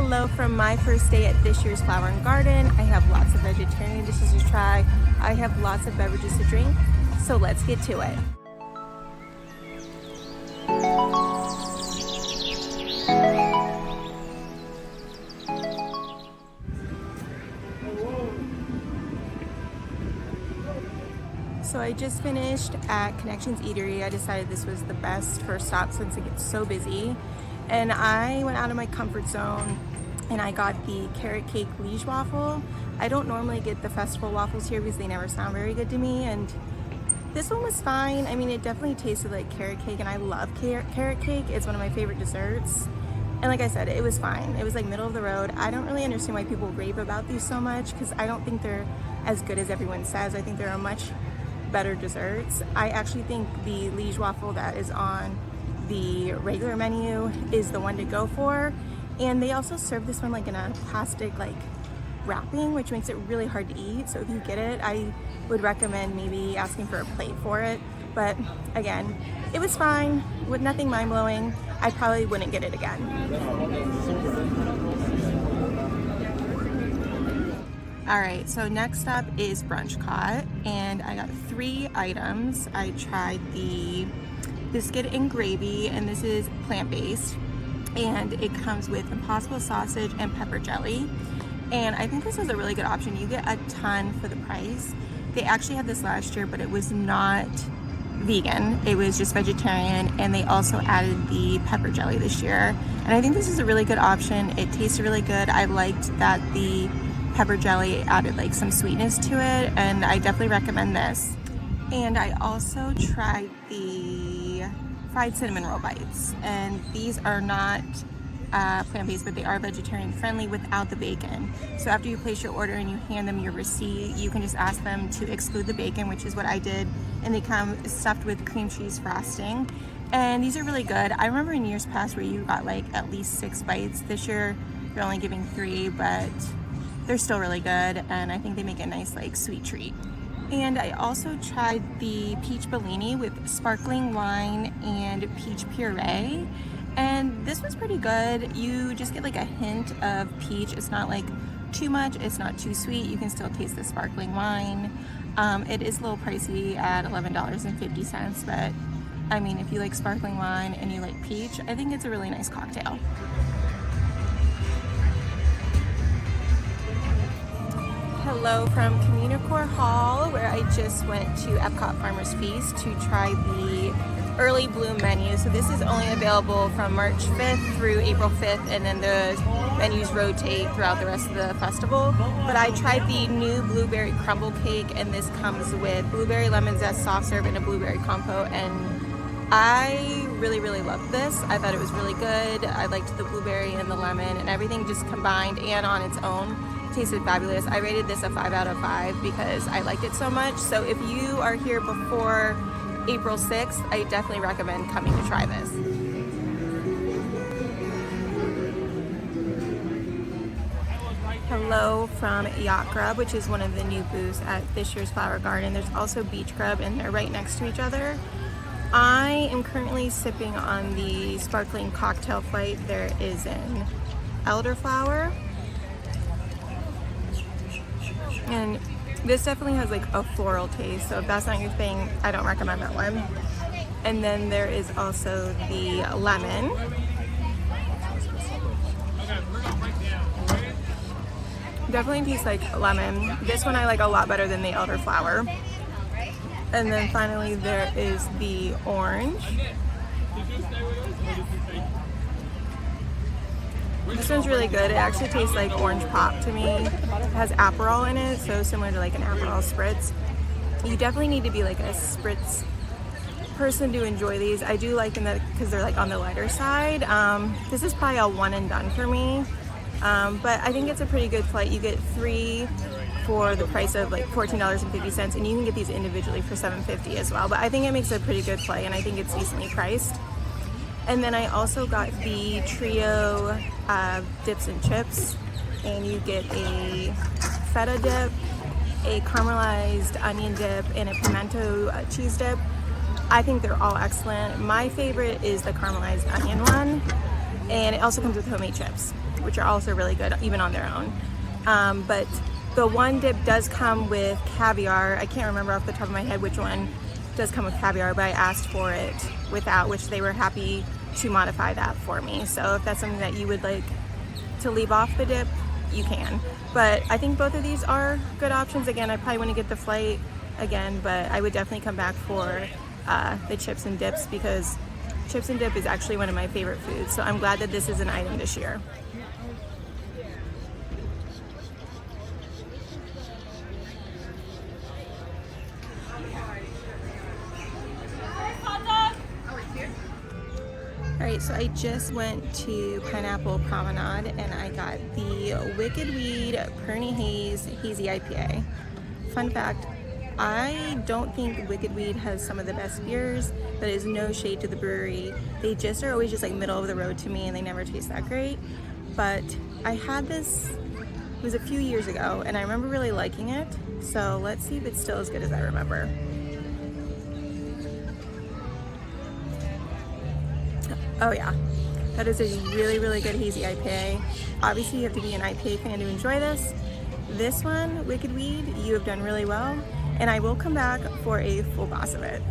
Hello from my first day at this year's Flower and Garden. I have lots of vegetarian dishes to try. I have lots of beverages to drink, so let's get to it. So I just finished at Connections Eatery. I decided this was the best first stop since it gets so busy. And I went out of my comfort zone and I got the carrot cake Liege waffle. I don't normally get the festival waffles here because they never sound very good to me. And this one was fine. I mean, it definitely tasted like carrot cake, and I love carrot cake. It's one of my favorite desserts. And like I said, it was fine. It was like middle of the road. I don't really understand why people rave about these so much because I don't think they're as good as everyone says. I think there are much better desserts. I actually think the Liege waffle that is on the regular menu is the one to go for. And they also serve this one like in a plastic like wrapping, which makes it really hard to eat. So if you get it, I would recommend maybe asking for a plate for it. But again, it was fine, with nothing mind-blowing. I probably wouldn't get it again. All right, so next up is BRUNCHCOT, and I got 3 items. I tried the Biscuit and Gravy, and this is plant-based, and it comes with Impossible sausage and pepper jelly. And I think this is a really good option. You get a ton for the price. They actually had this last year, but it was not vegan. It was just vegetarian, and they also added the pepper jelly this year. And I think this is a really good option. It tasted really good. I liked that the pepper jelly added like some sweetness to it, and I definitely recommend this. And I also tried the fried cinnamon roll bites, and these are not plant-based, but they are vegetarian friendly without the bacon. So after you place your order and you hand them your receipt, you can just ask them to exclude the bacon, which is what I did, and they come stuffed with cream cheese frosting. And these are really good. I remember in years past where you got like at least 6 bites. This year they're only giving 3, but they're still really good, and I think they make a nice like sweet treat. And I also tried the peach Bellini with sparkling wine and peach puree, and this was pretty good. You just get like a hint of peach. It's not like too much, it's not too sweet. You can still taste the sparkling wine. It is a little pricey at $11.50, but I mean, if you like sparkling wine and you like peach, I think it's a really nice cocktail. Hello from Communicore Hall, where I just went to EPCOT Farmers Feast to try the early bloom menu. So this is only available from March 5th through April 5th, and then the menus rotate throughout the rest of the festival. But I tried the new blueberry crumble cake, and this comes with blueberry lemon zest soft serve and a blueberry compote, and I really loved this. I thought it was really good. I liked the blueberry and the lemon, and everything just combined and on its own tasted fabulous. I rated this a 5 out of 5 because I liked it so much. So if you are here before April 6th, I definitely recommend coming to try this. Hello from Yacht Grub, which is one of the new booths at this year's Flower Garden. There's also Beach Grub, and they're right next to each other. I am currently sipping on the sparkling cocktail flight. There is an elderflower, and this definitely has like a floral taste, so if that's not your thing, I don't recommend that one. And then there is also the lemon. Definitely tastes like lemon. This one I like a lot better than the elderflower. And then finally there is the orange. This one's really good. It actually tastes like orange pop to me. It has Aperol in it, so similar to like an Aperol spritz. You definitely need to be like a spritz person to enjoy these. I do like them because they're like on the lighter side. This is probably a one and done for me, but I think it's a pretty good flight. You get 3 for the price of like $14.50, and you can get these individually for $7.50 as well. But I think it makes a pretty good flight, and I think it's decently priced. And then I also got the trio dips and chips, and you get a feta dip, a caramelized onion dip, and a pimento cheese dip. I think they're all excellent. My favorite is the caramelized onion one, And it also comes with homemade chips, which are also really good, even on their own. But the one dip does come with caviar. I can't remember off the top of my head which one does come with caviar, but I asked for it without, which they were happy to modify that for me. So if that's something that you would like to leave off the dip, you can. But I think both of these are good options. Again, I probably wouldn't get the flight again, but I would definitely come back for the chips and dips, because chips and dip is actually one of my favorite foods. So I'm glad that this is an item this year. Alright, so I just went to Pineapple Promenade and I got the Wicked Weed Perni Haze Hazy IPA. Fun fact, I don't think Wicked Weed has some of the best beers. That is no shade to the brewery. They just are always just like middle of the road to me and they never taste that great. But I had this, it was a few years ago and I remember really liking it. So let's see if it's still as good as I remember. Oh yeah, that is a really, really good hazy IPA. Obviously you have to be an IPA fan to enjoy this. This one, Wicked Weed, you have done really well, and I will come back for a full glass of it.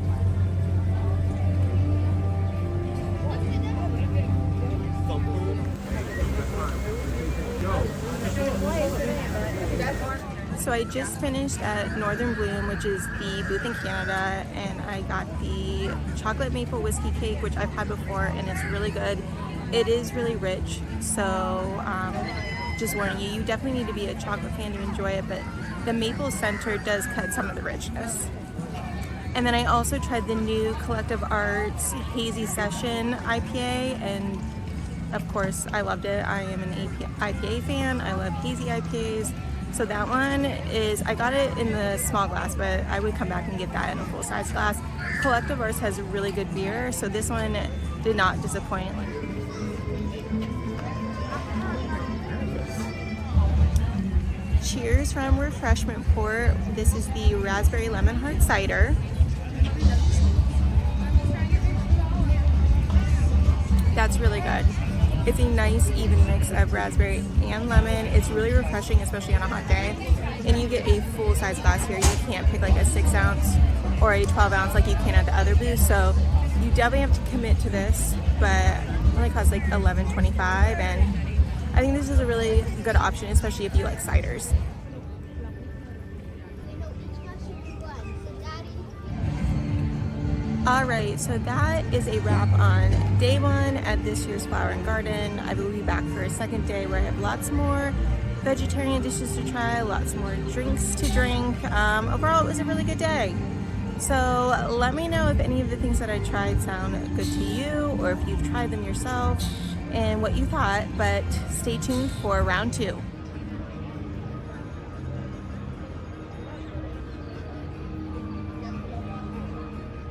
So I just finished at Northern Bloom, which is the booth in Canada, and I got the chocolate maple whiskey cake, which I've had before, and it's really good. It is really rich, so just warning you, you definitely need to be a chocolate fan to enjoy it, but the maple center does cut some of the richness. And then I also tried the new Collective Arts Hazy Session IPA, and of course I loved it. I am an IPA fan. I love hazy IPAs. So that one is, I got it in the small glass, but I would come back and get that in a full size glass. Collective Arts has really good beer, so this one did not disappoint. Cheers from Refreshment Port. This is the Raspberry Lemon Heart Cider. That's really good. It's a nice even mix of raspberry and lemon. It's really refreshing, especially on a hot day. And you get a full size glass here. You can't pick like a 6 ounce or a 12 ounce like you can at the other booth. So you definitely have to commit to this, but it only costs like $11.25. And I think this is a really good option, especially if you like ciders. Alright, so that is a wrap on day one at this year's Flower and Garden. I will be back for a second day where I have lots more vegetarian dishes to try, lots more drinks to drink. Overall, it was a really good day. So let me know if any of the things that I tried sound good to you, or if you've tried them yourself and what you thought, but stay tuned for round 2.